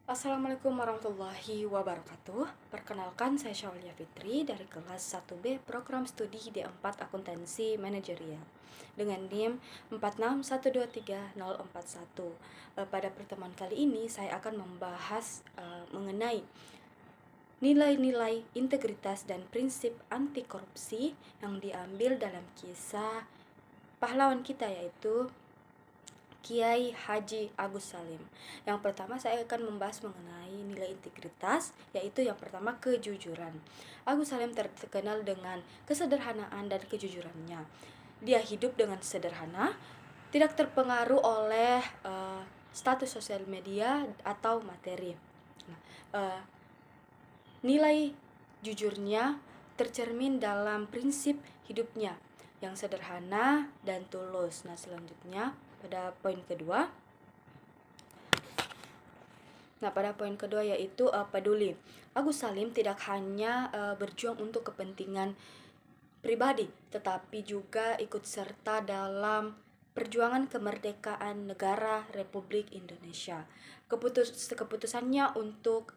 Assalamualaikum warahmatullahi wabarakatuh. Perkenalkan, saya Syaulia Fitri dari kelas 1B Program Studi D4 Akuntansi Manajerial dengan NIM 461234041. Pada pertemuan kali ini saya akan membahas mengenai nilai-nilai integritas dan prinsip anti korupsi yang diambil dalam kisah pahlawan kita, yaitu Kiai Haji Agus Salim. Yang pertama saya akan membahas mengenai nilai integritas, yaitu yang pertama kejujuran. Agus Salim terkenal dengan kesederhanaan dan kejujurannya. Dia hidup dengan sederhana, tidak terpengaruh oleh status sosial media atau materi. Nah, nilai jujurnya tercermin dalam prinsip hidupnya yang sederhana dan tulus. Nah, selanjutnya pada poin kedua. pada poin kedua yaitu peduli. Agus Salim tidak hanya berjuang untuk kepentingan pribadi, tetapi juga ikut serta dalam perjuangan kemerdekaan negara Republik Indonesia. Keputusannya untuk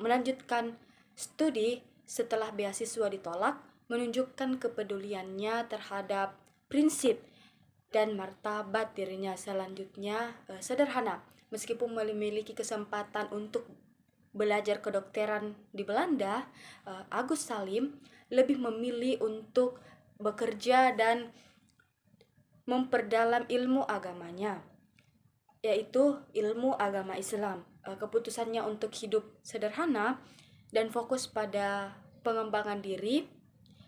melanjutkan studi setelah beasiswa ditolak menunjukkan kepeduliannya terhadap prinsip dan martabat dirinya. Selanjutnya sederhana. Meskipun memiliki kesempatan untuk belajar kedokteran di Belanda, Agus Salim lebih memilih untuk bekerja dan memperdalam ilmu agamanya, yaitu ilmu agama Islam. Keputusannya untuk hidup sederhana dan fokus pada pengembangan diri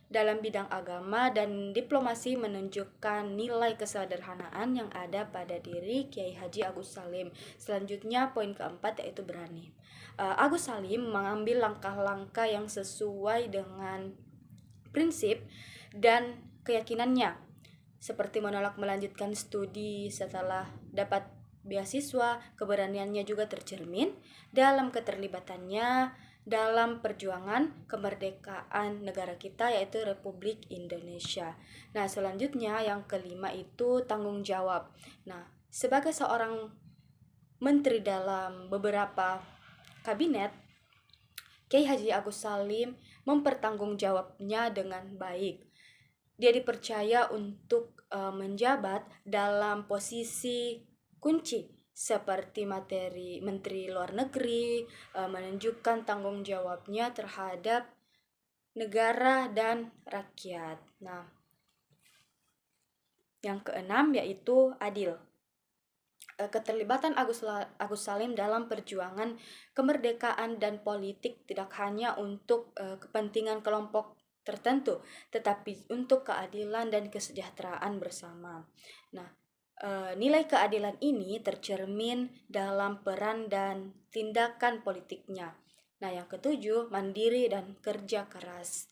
dalam bidang agama dan diplomasi menunjukkan nilai kesederhanaan yang ada pada diri Kiai Haji Agus Salim. Selanjutnya poin keempat yaitu berani. Agus Salim mengambil langkah-langkah yang sesuai dengan prinsip dan keyakinannya, seperti menolak melanjutkan studi setelah dapat beasiswa. Keberaniannya juga tercermin dalam keterlibatannya dalam perjuangan kemerdekaan negara kita, yaitu Republik Indonesia. Nah, selanjutnya yang kelima itu tanggung jawab. Nah, sebagai seorang menteri dalam beberapa kabinet, Kiai Haji Agus Salim mempertanggungjawabnya dengan baik. Dia dipercaya untuk menjabat dalam posisi kunci seperti materi Menteri Luar Negeri, menunjukkan tanggung jawabnya terhadap negara dan rakyat. Nah, yang keenam yaitu adil. Keterlibatan Agus Salim dalam perjuangan kemerdekaan dan politik tidak hanya untuk kepentingan kelompok tertentu, tetapi untuk keadilan dan kesejahteraan bersama. Nah, nilai keadilan ini tercermin dalam peran dan tindakan politiknya. Nah, yang ketujuh, mandiri dan kerja keras.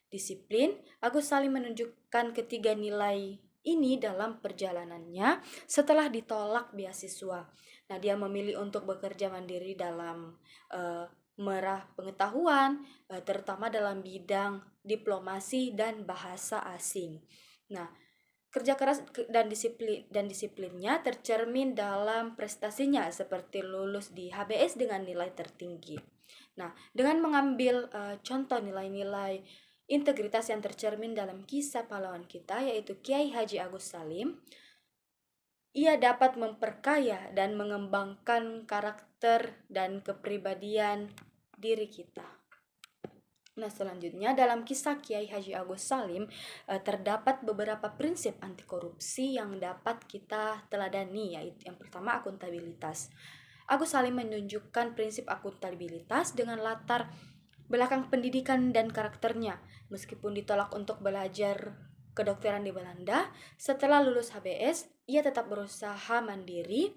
Disiplin. Agus Salim menunjukkan ketiga nilai ini dalam perjalanannya setelah ditolak beasiswa. Nah, dia memilih untuk bekerja mandiri dalam merah pengetahuan, terutama dalam bidang diplomasi dan bahasa asing. Nah, kerja keras dan disiplinnya tercermin dalam prestasinya seperti lulus di HBS dengan nilai tertinggi. Nah, dengan mengambil contoh nilai-nilai integritas yang tercermin dalam kisah pahlawan kita, yaitu Kiai Haji Agus Salim, ia dapat memperkaya dan mengembangkan karakter dan kepribadian diri kita. Nah, selanjutnya dalam kisah Kiai Haji Agus Salim terdapat beberapa prinsip anti korupsi yang dapat kita teladani, yaitu yang pertama akuntabilitas. Agus Salim menunjukkan prinsip akuntabilitas dengan latar belakang pendidikan dan karakternya. Meskipun ditolak untuk belajar kedokteran di Belanda, setelah lulus HBS, ia tetap berusaha mandiri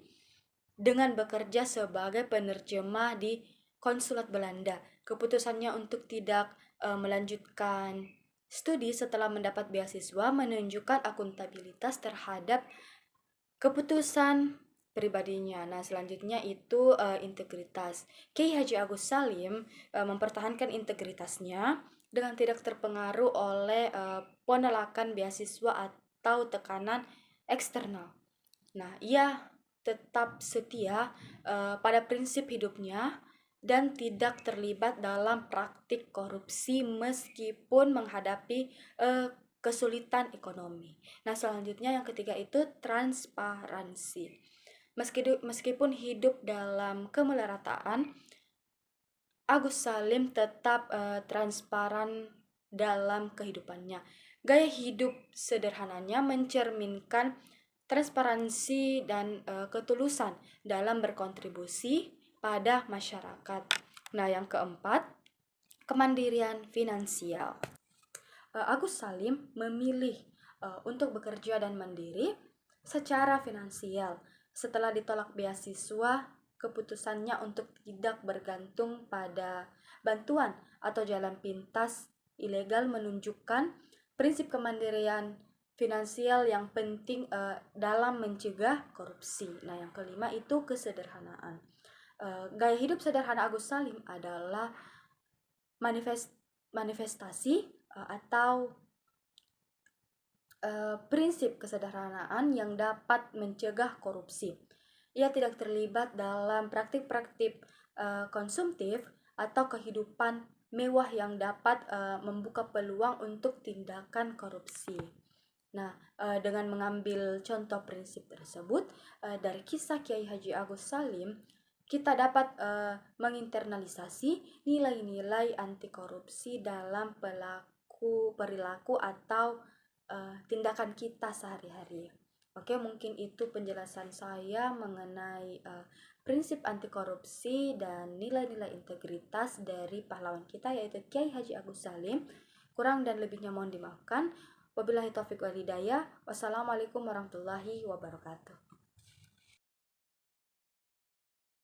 dengan bekerja sebagai penerjemah di konsulat Belanda. Keputusannya untuk tidak melanjutkan studi setelah mendapat beasiswa menunjukkan akuntabilitas terhadap keputusan pribadinya. Nah, selanjutnya itu integritas. Kiai Haji Agus Salim mempertahankan integritasnya dengan tidak terpengaruh oleh penolakan beasiswa atau tekanan eksternal. Nah, ia tetap setia pada prinsip hidupnya dan tidak terlibat dalam praktik korupsi meskipun menghadapi kesulitan ekonomi. Nah, selanjutnya yang ketiga itu transparansi. Meskipun hidup dalam kemelarataan, Agus Salim tetap transparan dalam kehidupannya. Gaya hidup sederhananya mencerminkan transparansi dan ketulusan dalam berkontribusi pada masyarakat. Nah, yang keempat, kemandirian finansial. Agus Salim memilih untuk bekerja dan mandiri secara finansial. Setelah ditolak beasiswa, keputusannya untuk tidak bergantung pada bantuan atau jalan pintas ilegal menunjukkan prinsip kemandirian finansial yang penting dalam mencegah korupsi. Nah, yang kelima itu kesederhanaan. Gaya hidup sederhana Agus Salim adalah manifestasi atau prinsip kesederhanaan yang dapat mencegah korupsi. Ia tidak terlibat dalam praktik-praktik konsumtif atau kehidupan mewah yang dapat membuka peluang untuk tindakan korupsi. Nah, dengan mengambil contoh prinsip tersebut dari kisah Kiai Haji Agus Salim, kita dapat menginternalisasi nilai-nilai anti korupsi dalam perilaku atau tindakan kita sehari-hari. Oke, mungkin itu penjelasan saya mengenai prinsip anti korupsi dan nilai-nilai integritas dari pahlawan kita yaitu Kiai Haji Agus Salim. Kurang dan lebihnya mohon dimaafkan. Wabillahi taufiq wal hidayah. Wassalamualaikum warahmatullahi wabarakatuh.